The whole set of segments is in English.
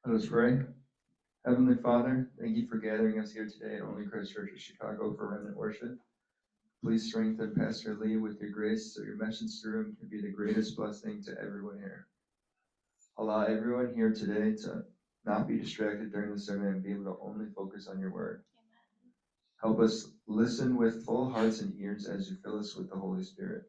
Let us pray. Heavenly Father, thank you for gathering us here today at Only Christ Church of Chicago for remnant worship. Please strengthen Pastor Lee with your grace so your message through him can be the greatest blessing to everyone here. Allow everyone here today to not be distracted during the sermon and be able to only focus on your word. Help us listen with full hearts and ears as you fill us with the Holy Spirit.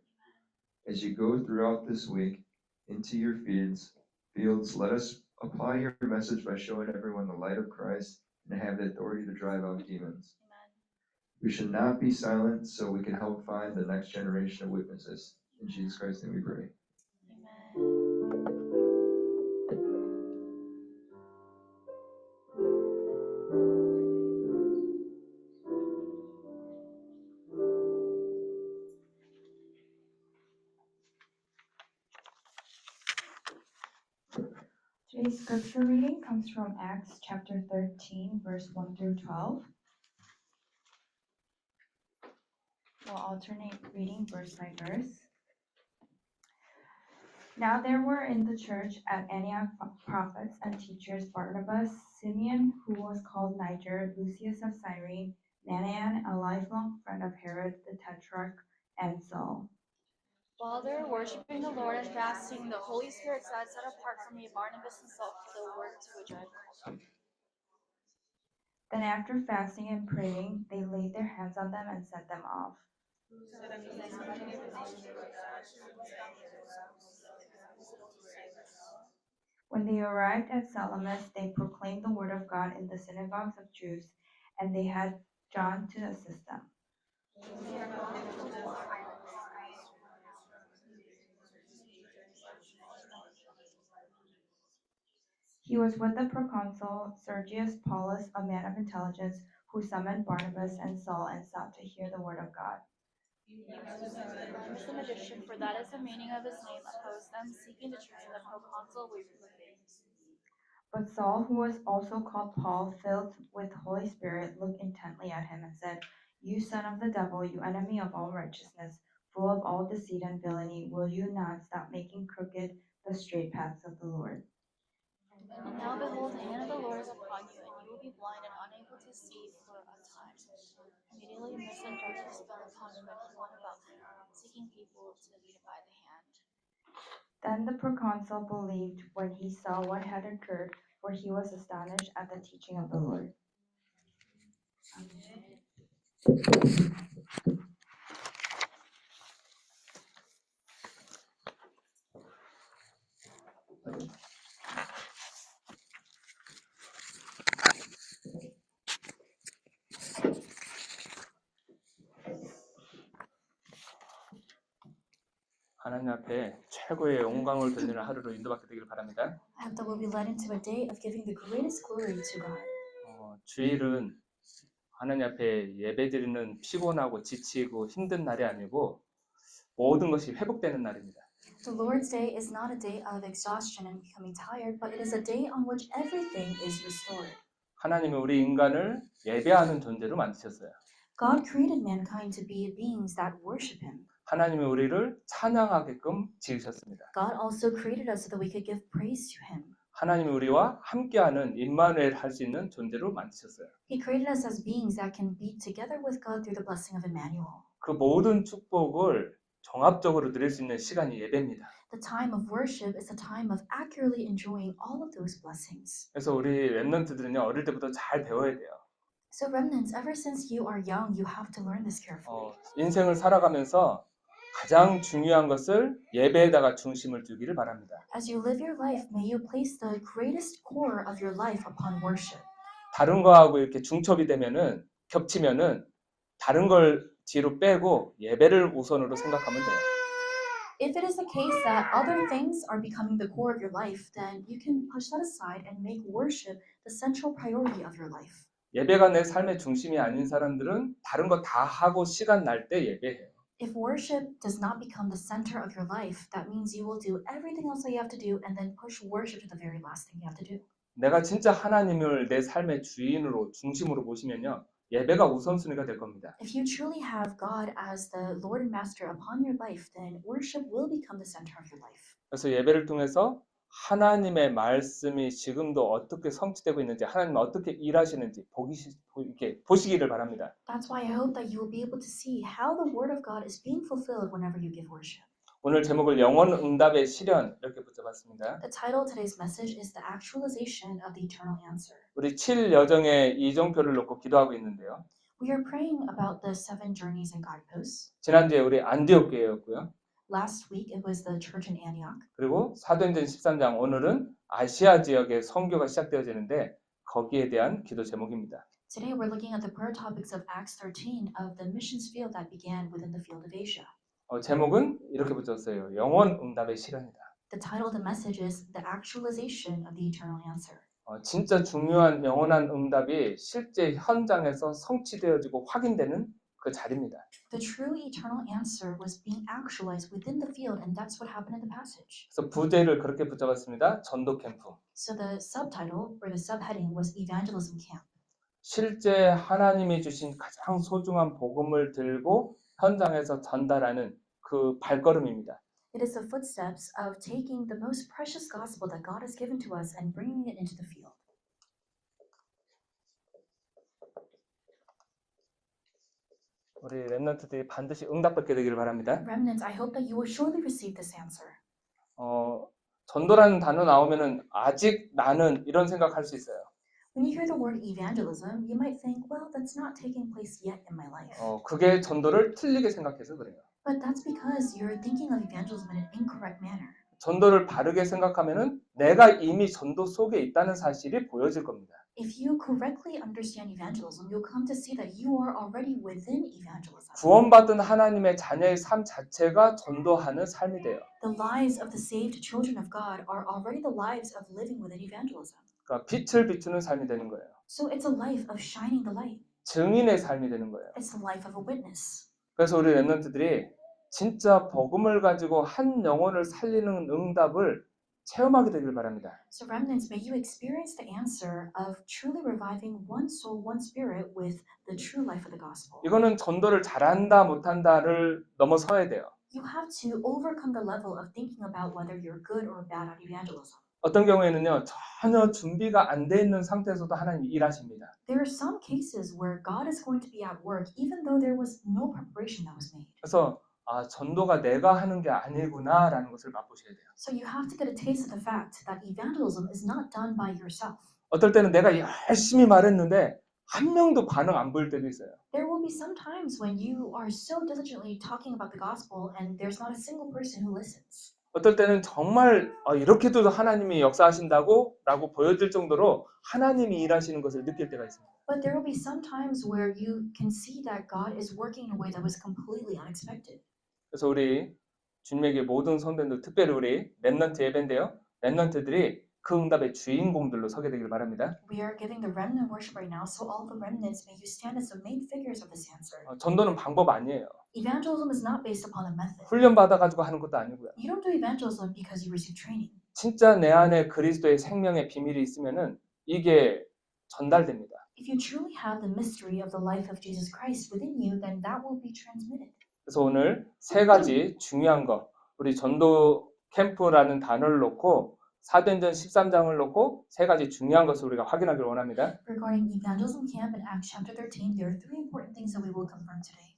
As you go throughout this week into your fields, let us apply your message by showing everyone the light of Christ and have the authority to drive out demons. Amen. We should not be silent so we can help find the next generation of witnesses. In Jesus Christ's name we pray. Amen. Today's scripture reading comes from Acts chapter 13, verse 1 through 12. We'll alternate reading verse by verse. Now there were in the church at Antioch prophets and teachers Barnabas, Simeon, who was called Niger, Lucius of Cyrene, Manaen, a lifelong friend of Herod the Tetrarch, and Saul. While they were worshiping the Lord and fasting, the Holy Spirit said, "Set apart for me Barnabas and Saul for the work to which I have called them." Then after fasting and praying, they laid their hands on them and sent them off. When they arrived at Salamis, they proclaimed the word of God in the synagogues of Jews, and they had John to assist them. He was with the proconsul Sergius Paulus, a man of intelligence, who summoned Barnabas and Saul and sought to hear the word of God. Barnabas the magician, for that is the meaning of his name, opposed them, seeking to turn the proconsul away from the faith. But Saul, who was also called Paul, filled with the Holy Spirit, looked intently at him and said, "You son of the devil, you enemy of all righteousness, full of all deceit and villainy, will you not stop making crooked the straight paths of the Lord?" And now behold, the hand of the Lord is upon you, and you will be blind and unable to see for a time. Immediately a mist and darkness fell upon him, and he went about seeking people to lead him by the hand. Then the proconsul believed when he saw what had occurred, for he was astonished at the teaching of the Lord. 하나님 앞에 최고의 영광을 돌리는 하루로 인도받게 되기를 바랍니다. I hope that we'll be led into a day of giving the greatest glory to God. 주일은 하나님 앞에 예배드리는 피곤하고 지치고 힘든 날이 아니고 모든 것이 회복되는 날입니다. The Lord's Day is not a day of exhaustion and becoming tired, but it is a day on which everything is restored. 하나님이 우리 인간을 예배하는 존재로 만드셨어요. God created mankind to be beings that worship Him. 하나님이 우리를 찬양하게끔 지으셨습니다. God also created us so that we could give praise to Him. 하나님이 우리와 함께하는 임마누엘 할 수 있는 존재로 만드셨어요. He created us as beings that can be together with God through the blessing of Emmanuel. 그 모든 축복을 종합적으로 누릴 수 있는 시간이 예배입니다. The time of worship is the time of accurately enjoying all of those blessings. 그래서 우리 랩런트들은요 어릴 때부터 잘 배워야 돼요. So remnants, ever since you are young, you have to learn this carefully. 인생을 살아가면서 가장 중요한 것을 예배에다가 중심을 두기를 바랍니다. As you live your life, may you place the greatest core of your life upon worship. 다른 거하고 이렇게 중첩이 되면은 겹치면은 다른 걸 뒤로 빼고 예배를 우선으로 생각하면 돼요. If it is the case that other things are becoming the core of your life, then you can push that aside and make worship the central priority of your life. 예배가 내 삶의 중심이 아닌 사람들은 다른 거 다 하고 시간 날 때 예배해요. If worship does not become the center of your life, that means you will do everything else that you have to do and then push worship to the very last thing you have to do. 내가 진짜 하나님을 내 삶의 주인으로 중심으로 모시면요. 예배가 우선순위가 될 겁니다. If you truly have God as the Lord and Master upon your life, then worship will become the center of your life. 그래서 예배를 통해서 하나님의 말씀이 지금도 어떻게 성취되고 있는지, 하나님은 어떻게 일하시는지 이렇게 보시기를 바랍니다. That's why I hope that you will be able to see how the word of God is being fulfilled whenever you give worship. 오늘 제목을 영원 응답의 실현 이렇게 붙여봤습니다. The title of today's message is The Actualization of the Eternal Answer. 우리 7여정의 이정표를 놓고 기도하고 있는데요. We are praying about the 7 journeys and guideposts. 지난주에 우리 안디옥 교회였고요. Last week it was the church in Antioch. 그리고 사도행전 13장 오늘은 아시아 지역의 선교가 시작되어지는데 거기에 대한 기도 제목입니다. Today we're looking at the prayer topics of Acts 13 of the missions field that began within the field of Asia. 제목은 이렇게 붙였어요. 영원 응답의 실현이다. The title of the message is The Actualization of the Eternal Answer. 진짜 중요한 영원한 응답이 실제 현장에서 성취되어지고 확인되는 그 자리입니다. The true eternal answer was being actualized within the field, and that's what happened in the passage. 그래서 부제를 그렇게 붙여봤습니다. 전도 캠프. So the subtitle or the subheading was Evangelism Camp. 실제 하나님이 주신 가장 소중한 복음을 들고 현장에서 전달하는 그 발걸음입니다. It is the footsteps of taking the most precious gospel that God has given to us and bringing it into the field. 우리 렘넌트들이 반드시 응답받게 되기를 바랍니다. Remnants, I hope that you will surely receive this answer. 전도라는 단어 나오면은 아직 나는 이런 생각할 수 있어요. When you hear the word evangelism, you might think, well, that's not taking place yet in my life. 그게 전도를 틀리게 생각해서 그래요. But that's because you're thinking of evangelism in an incorrect manner. 전도를 바르게 생각하면은 내가 이미 전도 속에 있다는 사실이 보여질 겁니다. If you correctly understand evangelism, you'll come to see that you are already within evangelism. 구원받은 하나님의 자녀의 삶 자체가 전도하는 삶이 돼요. The lives of the saved children of God are already the lives of living within evangelism. 그러니까 빛을 비추는 삶이 되는 거예요. So it's a life of shining the light. 증인의 삶이 되는 거예요. It's the life of a witness. 그래서 우리 렘넌트들이 진짜 복음을 가지고 한 영혼을 살리는 응답을 체험하게 되길 바랍니다. So remnants, may you experience the answer of truly reviving one soul, one spirit with the true life of the gospel. 이거는 전도를 잘한다 못한다를 넘어서야 돼요. You have to overcome the level of thinking about whether you're good or bad at evangelism. 어떤 경우에는요, 전혀 준비가 안 돼 있는 상태에서도 하나님이 일하십니다. There are some cases where God is going to be at work even though there was no preparation that was made. 그래서 전도가 내가 하는 게 아니구나라는 것을 맛보셔야 돼요. So you have to get a taste of the fact that evangelism is not done by yourself. 어떨 때는 내가 열심히 말했는데 한 명도 반응 안 보일 때도 있어요. There will be some times when you are so diligently talking about the gospel and there's not a single person who listens. 어떨 때는 정말 이렇게도 하나님이 역사하신다고 라고 보여질 정도로 하나님이 일하시는 것을 느낄 때가 있습니다. But there will be some times where you can see that God is working in a way that was completely unexpected. 그래서 우리 주님에게 모든 성도들, 특별히 우리 렘넌트 예배인데요. 렘넌트들이 그 응답의 주인공들로 서게 되길 바랍니다. We are giving the remnant worship right now, so all the remnants, may you stand as the main figures of this answer. 전도는 방법 아니에요. Evangelism is not based upon a method. 훈련 받아가지고 하는 것도 아니고요. You don't do evangelism because you receive training. 진짜 내 안에 그리스도의 생명의 비밀이 있으면은 이게 전달됩니다. If you truly have the mystery of the life of Jesus Christ within you, then that will be transmitted. 그래서 오늘 세 가지 중요한 거, 우리 전도 캠프라는 단어를 놓고 사도행전 13장을 놓고 세 가지 중요한 것을 우리가 확인하기를 원합니다. Regarding evangelism camp in Acts chapter 13, there are 3 important things that we will confirm today.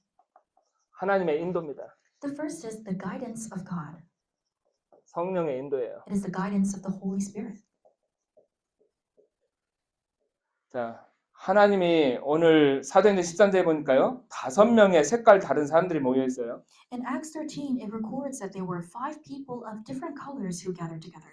하나님의 인도입니다. The first is the guidance of God. 성령의 인도예요. It is the guidance of the Holy Spirit. 자, 하나님이 오늘 사도행전 13장에 보니까요. 5명의 색깔 다른 사람들이 모여 있어요. In Acts 13, it records that there were 5 people of different colors who gathered together.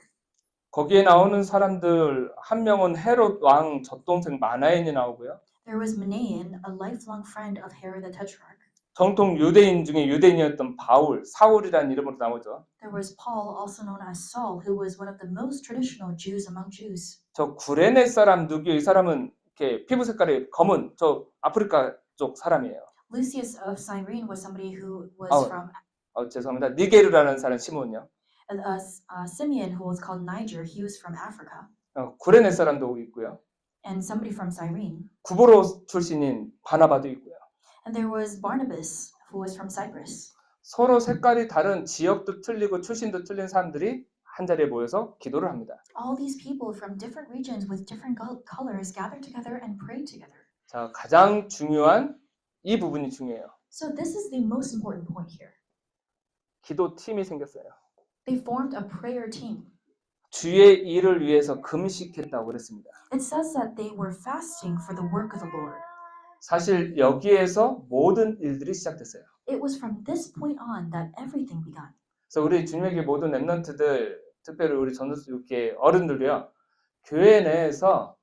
거기에 나오는 사람들 한 명은 헤롯 왕 젖동생 마나엔이 나오고요. There was Manaen, a lifelong friend of Herod the Tetrarch. 정통 유대인 중에 유대인이었던 바울, 사울이라는 이름으로 나오죠. There was Paul, also known as Saul, who was one of the most traditional Jews among Jews. 저 구레네 사람 누구요? 이 사람은 이렇게 피부 색깔이 검은 저 아프리카 쪽 사람이에요. Lucius of Cyrene was somebody who was from 죄송합니다. 니게르라는 사람 시몬요. Simeon, who was called Niger. He was from Africa. 구레네 사람도 있고요. And somebody from Cyrene. 구브로 출신인 바나바도 있고요. And there was Barnabas, who was from Cyprus. 서로 색깔이 다른 지역도 틀리고 출신도 틀린 사람들이 한자리에 모여서 기도를 합니다. All these people from different regions with different colors gather together and pray together. 자, 가장 중요한 이 부분이 중요해요. So this is the most important point here. 기도팀이 생겼어요. They formed a prayer team. 주의 일을 위해서 금식했다고 그랬습니다. It says that they were fasting for the work of the Lord. 사실 여기에서 모든 일들이 시작됐어요. It was from this point on that everything began. 그래서 우리 주님의 교회 모든 랩런트들, 특별히 우리 전도수교회 어른들이요, 교회 내에서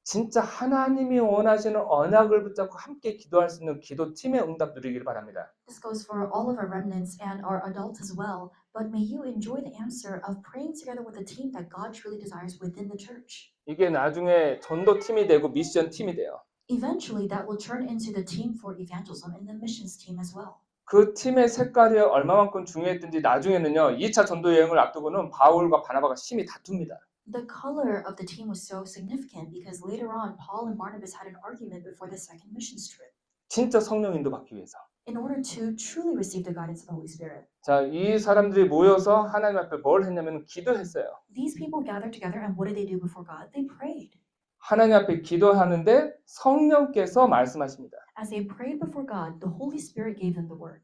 진짜 하나님이 원하시는 언약을 붙잡고 함께 기도할 수 있는 기도팀의 응답 누리기를 바랍니다. This goes for all of our remnants and our adults as well, but may you enjoy the answer of praying together with a team that God truly desires within the church. 이게 나중에 전도팀이 되고 미션 팀이 돼요. Eventually, that will turn into the team for evangelism and the missions team as well. 그 팀의 색깔이 얼마만큼 중요했든지 나중에는요, 2차 전도 여행을 앞두고는 바울과 바나바가 심히 다툽니다. The color of the team was so significant because later on, Paul and Barnabas had an argument before the second missions trip 진짜 성령 인도 받기 위해서. in order to truly receive the guidance of the Holy Spirit. 자, 이 사람들이 모여서 하나님 앞에 뭘 했냐면 기도했어요. These people gathered together and what did they do before God? They prayed. 하나님 앞에 기도하는데 성령께서 말씀하십니다. As they prayed before God, the Holy Spirit gave them the word.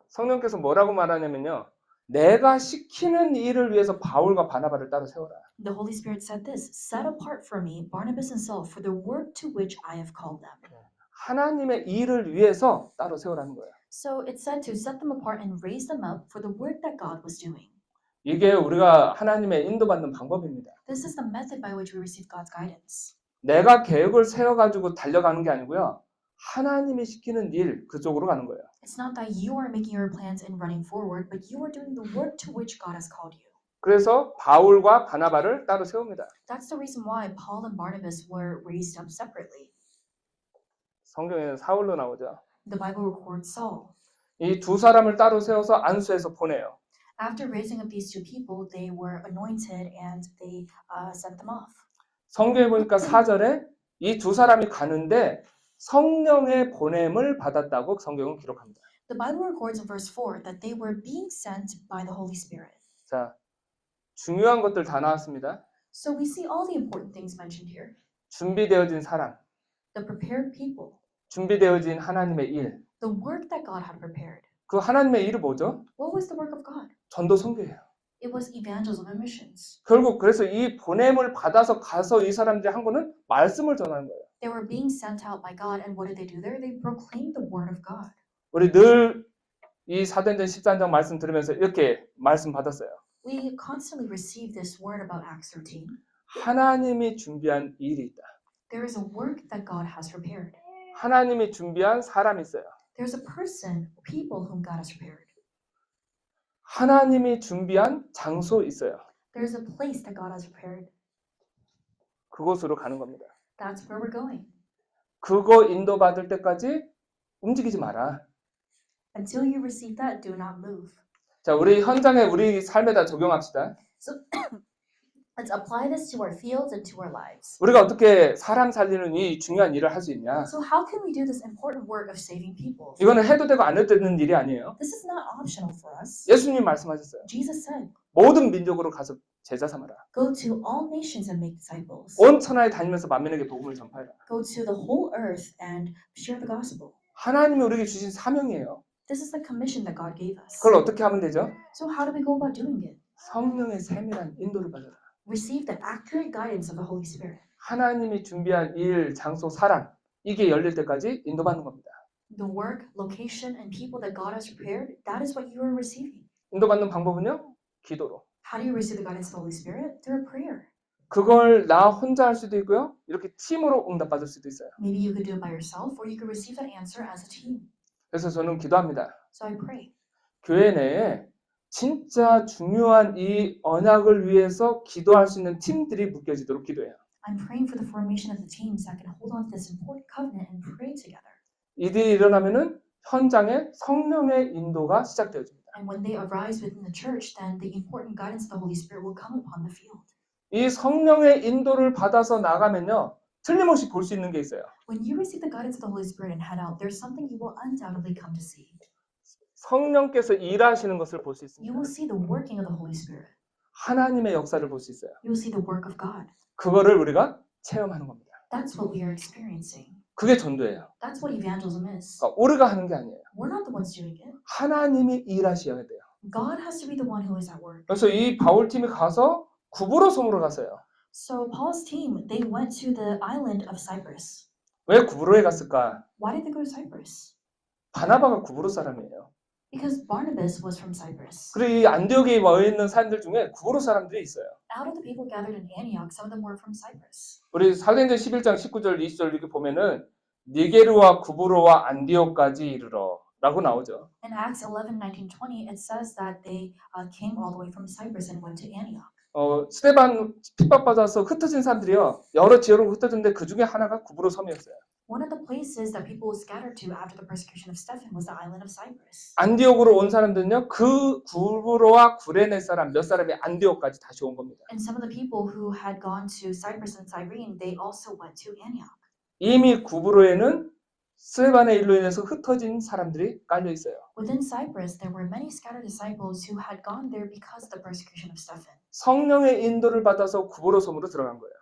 성령께서 뭐라고 말하냐면요, 내가 시키는 일을 위해서 바울과 바나바를 따로 세워라. The Holy Spirit said this, set apart for me Barnabas and Saul for the work to which I have called them. 하나님의 일을 위해서 따로 세우라는 거예요. So it said to set them apart and raise them up for the work that God was doing. 이게 우리가 하나님의 인도받는 방법입니다. This is the method by which we receive God's guidance. 내가 계획을 세워가지고 달려가는 게 아니고요, 하나님이 시키는 일 그쪽으로 가는 거예요. It's not that you are making your plans and running forward, but you are doing the work to which God has called you. 그래서 바울과 바나바를 따로 세웁니다. That's the reason why Paul and Barnabas were raised up separately. 성경에는 사울로 나오죠. The Bible records Saul. 이 두 사람을 따로 세워서 안수해서 보내요. After raising up these two people, they were anointed and they sent them off. 성경에 보니까 4절에 이 두 사람이 가는데 성령의 보냄을 받았다고 성경은 기록합니다. The Bible records in verse 4 that they were being sent by the Holy Spirit. 자, 중요한 것들 다 나왔습니다. So we see all the important things mentioned here. 준비되어진 사람, The prepared people, 준비되어진 하나님의 일. the work that God had prepared. 그 하나님의 일이 뭐죠? What was the work of God? 전도 선교예요. It was evangelism and missions. 결국 그래서 이 보냄을 받아서 가서 이 사람들이 한 거는 말씀을 전하는 거예요. They were being sent out by God, and what did they do there? They proclaimed the word of God. 우리 늘 이 사도행전 13장 말씀 들으면서 이렇게 말씀 받았어요. We constantly receive this word about Acts 13. 하나님이 준비한 일이 있다. There is a work that God has prepared. 하나님이 준비한 사람이 있어요. There's a person, people whom God has prepared. 하나님이 준비한 장소 있어요. There's a place that God has prepared. 그곳으로 가는 겁니다. That's where we're going. 그거 인도받을 때까지 움직이지 마라. Until you receive that, do not move. 자, 우리 현장에 우리 삶에다 적용합시다. So let's apply this to our fields and to our lives. 우리가 어떻게 사람 살리는 이 중요한 일을 할 수 있냐? So how can we do this important work of saving people? 이거는 해도 되고 안 해도 되는 일이 아니에요. This is not optional for us. 예수님 말씀하셨어요. Jesus said, 모든 민족으로 가서 제자 삼아라. go to all nations and make disciples. 온 천하에 다니면서 만민에게 복음을 전파해라. Go to the whole earth and share the gospel. 하나님이 우리에게 주신 사명이에요. This is the commission that God gave us. 그걸 어떻게 하면 되죠? So how do we go about doing it? 성령의 세밀한 인도를 받아라. Receive the accurate guidance of the Holy Spirit. 하나님이 준비한 일, 장소, 사람 이게 열릴 때까지 인도받는 겁니다. The work, location, and people that God has prepared, that is what you are receiving. 인도받는 방법은요? 기도로. How do you receive the guidance of the Holy Spirit? Through prayer. 그걸 나 혼자 할 수도 있고요. 이렇게 팀으로 응답받을 수도 있어요. Maybe you could do it by yourself, or you could receive that answer as a team. 그래서 저는 기도합니다. So I pray. 교회 내에 진짜 중요한 이 언약을 위해서 기도할 수 있는 팀들이 묶여지도록 기도해요. I'm praying for the formation of the teams that can hold on to this important covenant and pray together. 이들이 일어나면은 현장에 성령의 인도가 시작되어집니다. And when they arise within the church, then the important guidance of the Holy Spirit will come upon the field. 이 성령의 인도를 받아서 나가면요. 틀림없이 볼 수 있는 게 있어요. When you receive the guidance of the Holy Spirit and head out, there's something you will undoubtedly come to see. 성령께서 일하시는 것을 볼 수 You will 있습니다. see the working of the Holy Spirit. 하나님의 역사를 볼 수 있어요. You will see the work of God. 그거를 우리가 체험하는 겁니다. That's what we are experiencing. 그게 전도예요. That's what evangelism is. 그러니까 우리가 하는 게 아니에요. We're not the ones doing it. 하나님이 일하셔야 돼요. God has to be the one who is at work. 그래서 이 바울팀이 가서 구브로 섬으로 갔어요. So Paul's team, they went to the island of Cyprus. 왜 구브로에 갔을까? Why did they go to Cyprus? 바나바가 구브로 사람이에요. Because Barnabas was from Cyprus. 그리고 이 안디옥에 모여 있는 사람들 중에 구브로 사람들이 있어요. Out of the people gathered in Antioch, some of them were from Cyprus. 우리 사도행전 11장 19절 20절 이렇게 보면은 니게르와 구브로와 안디옥까지 이르러 라고 나오죠. In Acts 11, 19, 20, it says that they came all the way from Cyprus and went to Antioch. 스데반 핍박받아서 흩어진 사람들이요. 여러 지역으로 흩어졌는데 그 중에 하나가 구브로 섬이었어요. One of the places that people scattered to after the persecution of Stephen was the island of Cyprus. 안디옥으로 온 사람들은요. 그 구브로와 구레네 사람 몇 사람이 안디옥까지 다시 온 겁니다. And some of the people who had gone to Cyprus and Cyrene, they also went to Antioch. 이미 구브로에는 스데반의 일로 인해서 흩어진 사람들이 깔려 있어요. Within Cyprus, there were many scattered disciples who had gone there because of the persecution of Stephen. 성령의 인도를 받아서 구브로 섬으로 들어간 거예요.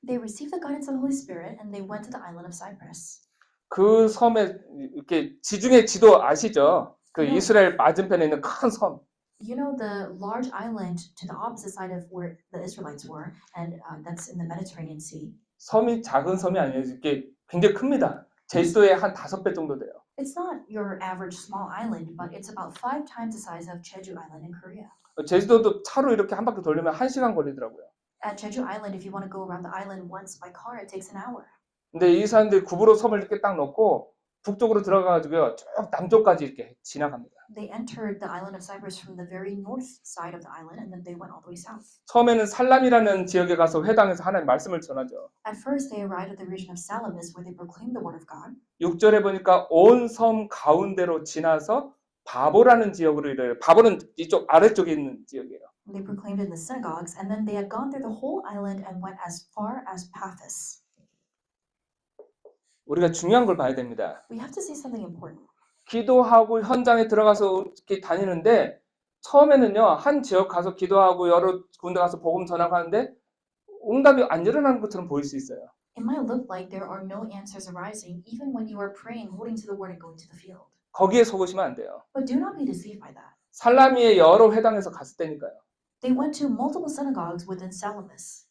They received the guidance of the Holy Spirit and they went to the island of Cyprus. 그 섬에 이렇게 지중해 지도 아시죠? 그 네. 이스라엘 맞은편에 있는 큰 섬. You know the large island to the opposite side of where the Israelites were, and that's in the Mediterranean Sea. 섬이 작은 섬이 아니에요. 이게 굉장히 큽니다. 제주도의 한 5배 정도 돼요. It's not your average small island, but it's about 5 times the size of Jeju Island in Korea. 제주도도 차로 이렇게 한 바퀴 돌리면 1시간 걸리더라고요. At Jeju Island, if you want to go around the island once by car, it takes an hour. 근데 이 사람들이 구브로 섬을 이렇게 딱 넣고 북쪽으로 들어가가지고요. 쭉 남쪽까지 이렇게 지나갑니다. They entered the island of Cyprus from the very north side of the island, and then they went all the way south. 처음에는 살람이라는 지역에 가서 회당에서 하나님 말씀을 전하죠. At first, they arrived at the region of Salamis, where they proclaimed the word of God. 6절에 보니까 온 섬 가운데로 지나서 바보라는 지역으로 이래요. 바보는 이쪽 아래쪽에 있는 지역이에요. They proclaimed in the synagogues, and then they had gone through the whole island and went as far as Paphos. 우리가 중요한 걸 봐야 됩니다. We have to see something important. 기도하고 현장에 들어가서 이렇게 다니는데 처음에는요. 한 지역 가서 기도하고 여러 군데 가서 복음 전하고 하는데 응답이 안 일어나는 것처럼 보일 수 있어요. It might look like there are no answers arising, even when you are praying, holding to the word, and going to the field. 거기에 속으시면 안 돼요. But do not be deceived by that. 살라미의 여러 회당에서 갔을 때니까요. They went to multiple synagogues within Salamis,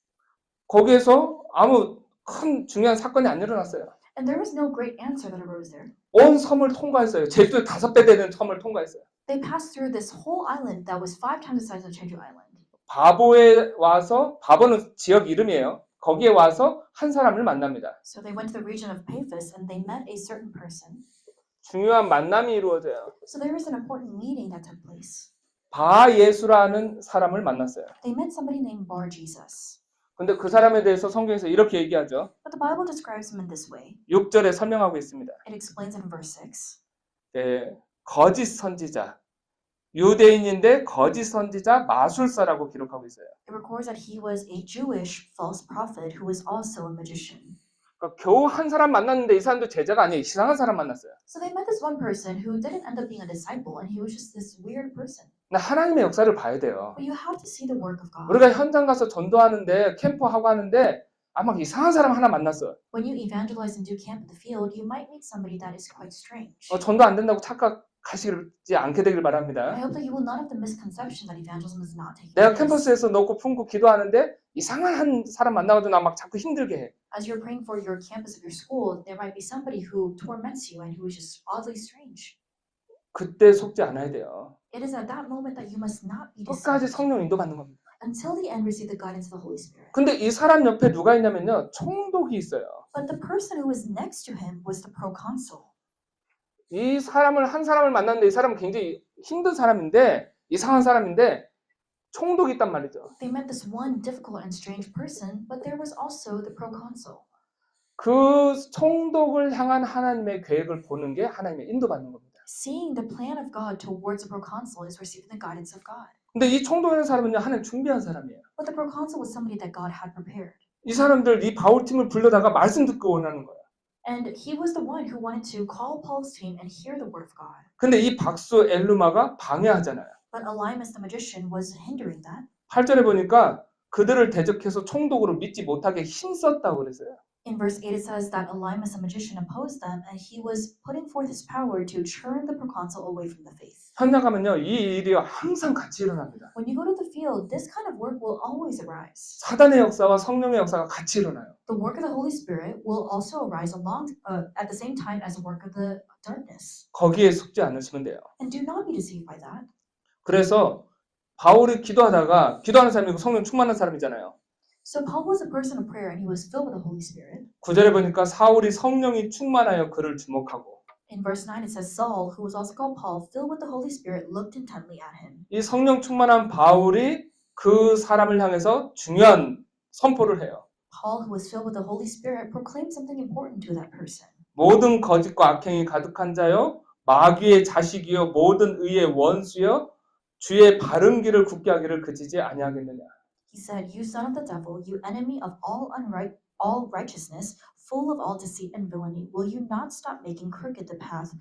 거기에서 아무 큰 중요한 사건이 안 일어났어요. and there was no great answer that arose there. 온 섬을 통과했어요. 제주도에 5배 되는 섬을 통과했어요. They passed through this whole island that was 5 times the size of Jeju Island. 바보에 와서 바보는 지역 이름이에요. 거기에 와서 한 사람을 만납니다. So they went to the region of Paphos, and they met a certain person. 중요한 만남이 이루어져요. So there was an important meeting that took place. 바예수라는 사람을 만났어요. They met somebody named Bar Jesus. 근데 그 사람에 대해서 성경에서 이렇게 얘기하죠. But the Bible describes him in this way. 6절에 설명하고 있습니다. It explains in verse 6. 거짓 선지자, 유대인인데 거짓 선지자 마술사라고 기록하고 있어요. It records that he was a Jewish false prophet who was also a magician. 그러니까 겨우 한 사람 만났는데 이 사람도 제자가 아니에요. 이상한 사람 만났어요. So they met this one person who didn't end up being a disciple, and he was just this weird person. 근데 하나님의 역사를 봐야 돼요. But you have to see the work of God. 우리가 현장 가서 전도하는데 캠프하고 하는데 아마 이상한 사람 하나 만났어요. When you evangelize and do camp in the field, you might meet somebody that is quite strange. 전도 안 된다고 착각하시지 않게 되길 I 바랍니다. hope that you will not have the misconception that evangelism is not taking 내가 place. 캠퍼스에서 넣고 품고 기도하는데 이상한 한 사람 만나가지고 나 막 자꾸 힘들게 해. As you're praying for your campus of your school, there might be somebody who torments you and who is just oddly strange. 그때 속지 않아야 돼요. It is at that moment that you must not be 끝까지 deceived. 성령 인도받는 겁니다. Until the end, receive the guidance of the Holy Spirit. 근데 이 사람 옆에 누가 있냐면요. 총독이 있어요. But the person who was next to him was the proconsul. 이 사람을 한 사람을 만났는데 이 사람은 굉장히 힘든 사람인데 이상한 사람인데 총독이 있단 말이죠. They met this one difficult and strange person, but there was also the proconsul. 그 총독을 향한 하나님의 계획을 보는 게 하나님의 인도받는 겁니다. Seeing the plan of God towards the proconsul is receiving the guidance of God. 근데 이 총독이라는 사람은요. 하나님 준비한 사람이에요. But the proconsul was somebody that God had prepared. 이 사람들 이 바울팀을 불러다가 말씀 듣고 원하는 거예요. And he was the one who wanted to call Paul's team and hear the word of God. 근데 이 박수 엘루마가 방해하잖아요. But Elymas the magician was hindering that. 8절에 보니까 그들을 대적해서 총독으로 믿지 못하게 힘썼다고 그랬어요. In verse 8 it says that Elymas the magician opposed them and he was putting forth his power to turn the proconsul away from the faith. 현장 가면요, 이 일이 항상 같이 일어납니다. When you go to the field, this kind of work will always arise. 사단의 역사와 성령의 역사가 같이 일어나요. The work of the Holy Spirit will also arise at the same time as the work of the darkness. 거기에 속지 않으시면 돼요. And do not be deceived by that. 그래서 바울이 기도하다가 기도하는 사람이고 성령 충만한 사람이잖아요. So Paul was a person of prayer and he was filled with the Holy Spirit. 9절에 보니까 사울이 성령이 충만하여 그를 주목하고 In verse 9 it says Saul, who was also called Paul, filled with the Holy Spirit, looked intently at him. 이 성령 충만한 바울이 그 사람을 향해서 중요한 선포를 해요. Paul, who was filled with the Holy Spirit, proclaimed something important to that person. 모든 거짓과 악행이 가득한 자요 마귀의 자식이요 모든 의의 원수요 주의 바른 길을 굳게 하기를 그치지 아니하겠느냐. He said, "You son of the devil, you enemy of all righteousness, full of all deceit and villainy, will you not stop making crooked the path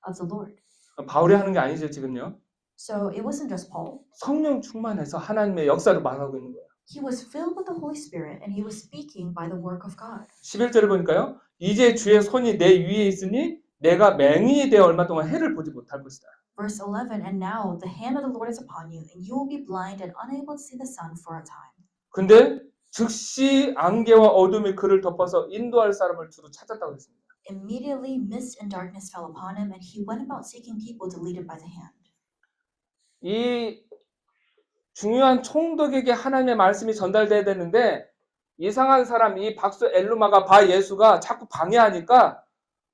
of the Lord?" 바울이 하는 게 아니죠 지금요. So it wasn't just Paul. 성령 충만해서 하나님의 역사를 말하고 있는 거예요. He was filled with the Holy Spirit and he was speaking by the work of God. 11절을 보니까요. 이제 주의 손이 내 위에 있으니 내가 맹인이 되어 얼마 동안 해를 보지 못할 것이다. Verse 11, "And now the hand of the Lord is upon you, and you will be blind and unable to see the sun for a time." 근데 즉시 안개와 어둠이 그를 덮어서 인도할 사람을 주로 찾았다고 했습니다. Immediately mist and darkness fell upon him, and he went about seeking people to lead him by the hand. 이 중요한 총독에게 하나님의 말씀이 전달돼야 되는데 이상한 사람 이 박수 엘루마가 바 예수가 자꾸 방해하니까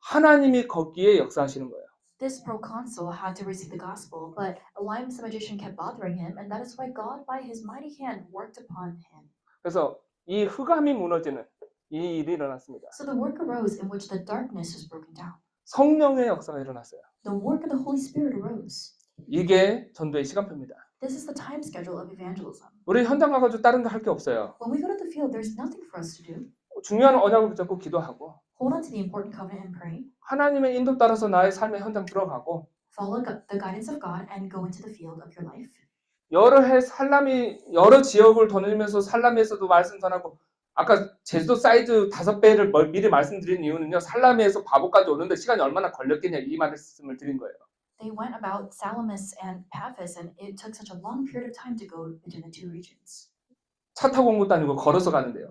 하나님이 거기에 역사하시는 거예요. This proconsul had to receive the gospel, but Elymas the magician kept bothering him, and that is why God, by his mighty hand, worked upon him. 그래서 이 흑암이 무너지는 이 일이 일어났습니다. So the work arose in which the darkness was broken down. 성령의 역사가 일어났어요. The work of the Holy Spirit arose. 이게 전도의 시간표입니다. This is the time schedule of evangelism. 우리 현장 가가지고 다른 거 할 게 없어요. When we go to the field, there's nothing for us to do. 중요한 언약을 붙잡고 기도하고 Hold on to the important covenant and pray. 하나님의 인도 따라서 나의 삶의 현장 들어가고 Follow the guidance of God and go into the field of your life. 여러 해 살람이 여러 지역을 다니면서 살라미에서도 말씀 전하고 아까 제주도 사이즈 5배를 미리 말씀드린 이유는요. 살라미에서 바보까지 오는데 시간이 얼마나 걸렸겠냐 이 말씀을 드린 거예요. They went about Salamis and Paphos, and it took such a long period of time to go between the two regions. 차 타고 온 것도 아니고 걸어서 가는데요.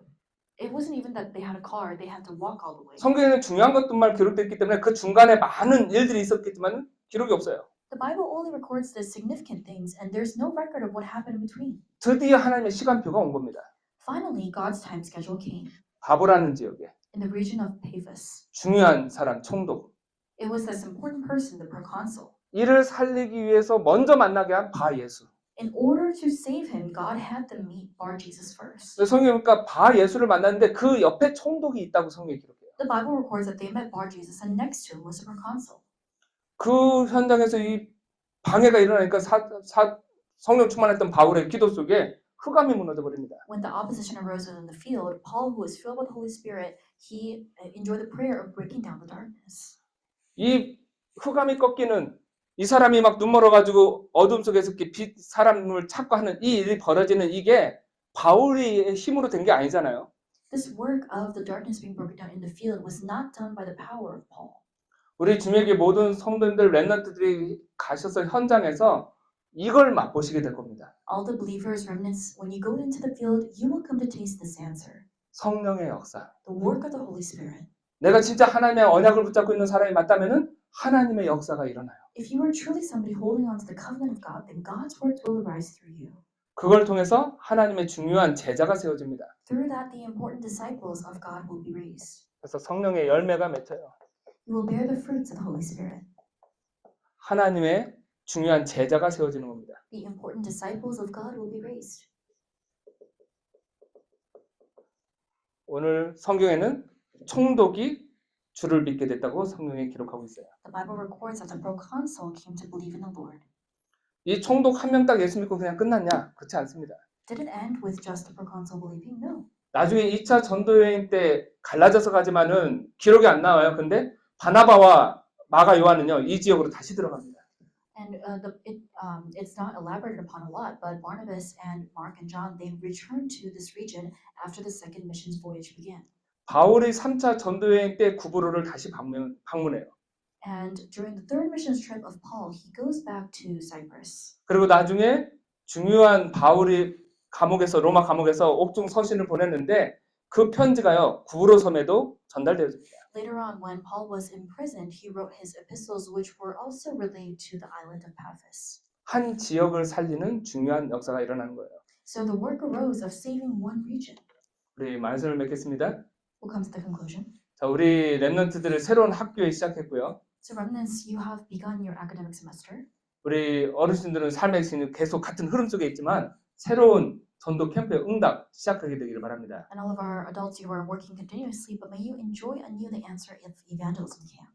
It wasn't even that they had a car, they had to walk all the way. 성경에는 중요한 것들만 기록됐기 때문에 그 중간에 많은 일들이 있었겠지만 기록이 없어요. The Bible only records the significant things, and there's no record of what happened in between. 드디어 하나님의 시간표가 온 겁니다. Finally, God's time schedule came. 바보라는 지역에 In the region of Paphos, 중요한 사람 총독 it was this important person, the proconsul. 이를 살리기 위해서 먼저 만나게 한 바 예수. In order to save him, God had them meet Bar Jesus first. 성경에 보니까 바 예수를 만났는데 그 옆에 총독이 있다고 성경에 기록해요. The Bible records that they met Bar Jesus, and next to him was the proconsul. 그 현장에서 이 방해가 일어나니까 성령 충만했던 바울의 기도 속에 흑암이 무너져 버립니다. When the opposition arose within the field, Paul, who was filled with the Holy Spirit, he enjoyed the prayer of breaking down the darkness. 이 흑암이 꺾이는 이 사람이 막 눈 멀어가지고 어둠 속에서 빛 사람을 찾고 하는 이 일이 벌어지는 이게 바울의 힘으로 된 게 아니잖아요. This work of the darkness being broken down in the field was not done by the power of Paul. 우리 주님에게 모든 성도님들 렘넌트들이 가셔서 현장에서 이걸 맛보시게 될 겁니다. All the believers, remnants, when you go into the field, you will come to taste this answer. 성령의 역사. The work of the Holy Spirit. 내가 진짜 하나님의 언약을 붙잡고 있는 사람이 맞다면은 하나님의 역사가 일어나요. If you are truly somebody holding on to the covenant of God, then God's work will arise through you. 그걸 통해서 하나님의 중요한 제자가 세워집니다. Through that, the important disciples of God will be raised. 그래서 성령의 열매가 맺혀요. You will bear the fruits of the Holy Spirit. 하나님의 중요한 제자가 세워지는 겁니다. The important disciples of God will be raised. 오늘 성경에는 총독이 주를 믿게 됐다고 성경에 기록하고 있어요. The Bible records that the proconsul came to believe in the Lord. 이 총독 한 명 딱 예수 믿고 그냥 끝났냐? 그렇지 않습니다. Did it end with just the proconsul believing? No. 나중에 2차 전도 여행 때 갈라져서 가지만은 기록이 안 나와요. 근데 바나바와 마가 요한은요, 이 지역으로 다시 들어갑니다. And it's not elaborated upon a lot, but Barnabas and Mark and John, they returned to this region after the second missions voyage began. 바울이 3차 전도 여행 때 구브로를 다시 방문해요. And during the third missions trip of Paul, he goes back to Cyprus. 그리고 나중에 중요한 바울이 로마 감옥에서 옥중 서신을 보냈는데 그 편지가요, 구브로 섬에도 전달되어집니다. Later on, when Paul was imprisoned, he wrote his epistles, which were also relayed to the island of Paphos. 한 지역을 살리는 중요한 역사가 일어나는 거예요. So the work arose of saving one region. 우리 말씀을 맺겠습니다. We'll come to the conclusion. 자, 우리 렘넌트들을 새로운 학교에 시작했고요. So remnants, you have begun your academic semester. 우리 어르신들은 삶의 지금 계속 같은 흐름 속에 있지만 새로운 전도 캠프의 응답 시작하게 되기를 바랍니다. And all of our adults, you are working continuously, but may you enjoy anew the answer of evangelism camp.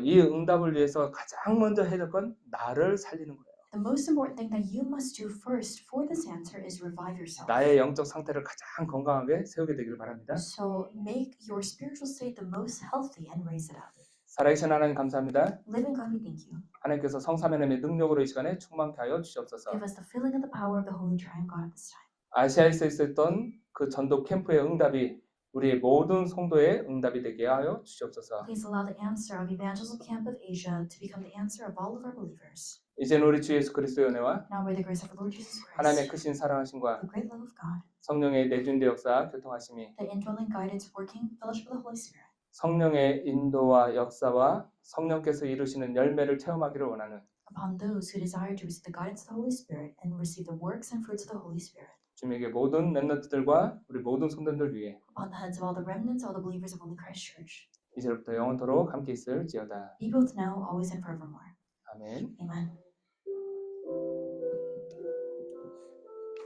이 응답을 위해서 가장 먼저 해야 될 건 나를 살리는 거예요. The most important thing that you must do first for this answer is revive yourself. 나의 영적 상태를 가장 건강하게 세우게 되기를 바랍니다. So make your spiritual state the most healthy and raise it up. 살아계신 하나님 감사합니다. Living God, we thank you. 하나님께서 성삼위님의 능력으로 이 시간에 충만케 하여 주시옵소서. Give us the filling of the power of the Holy Triune God at this time. 아시아에서 있었던 그 전도 캠프의 응답이 우리 모든 성도의 응답이 되게 하여 주시옵소서. Please allow the answer of Evangelism Camp of Asia to become the answer of all of our believers. 이제는 우리 주 예수 그리스도의 은혜와 Now may the grace of our Lord Jesus 하나님의 Christ, 크신 사랑하심과 the great love of God, 성령의 내주인대 역사 교통하심이 the indwelling guidance, working fellowship of the Holy Spirit, 성령의 인도와 역사와 성령께서 이루시는 열매를 체험하기를 원하는 upon those who desire to receive the guidance of the Holy Spirit and receive the works and fruits of the Holy Spirit, 주님에게 모든 렘넌트들과 우리 모든 성도들 위해 upon the heads of all the remnants, all the believers of Holy Christ Church, 이제부터 영원토록 함께 있을지어다. be both now, always, and forevermore. 아멘. Amen.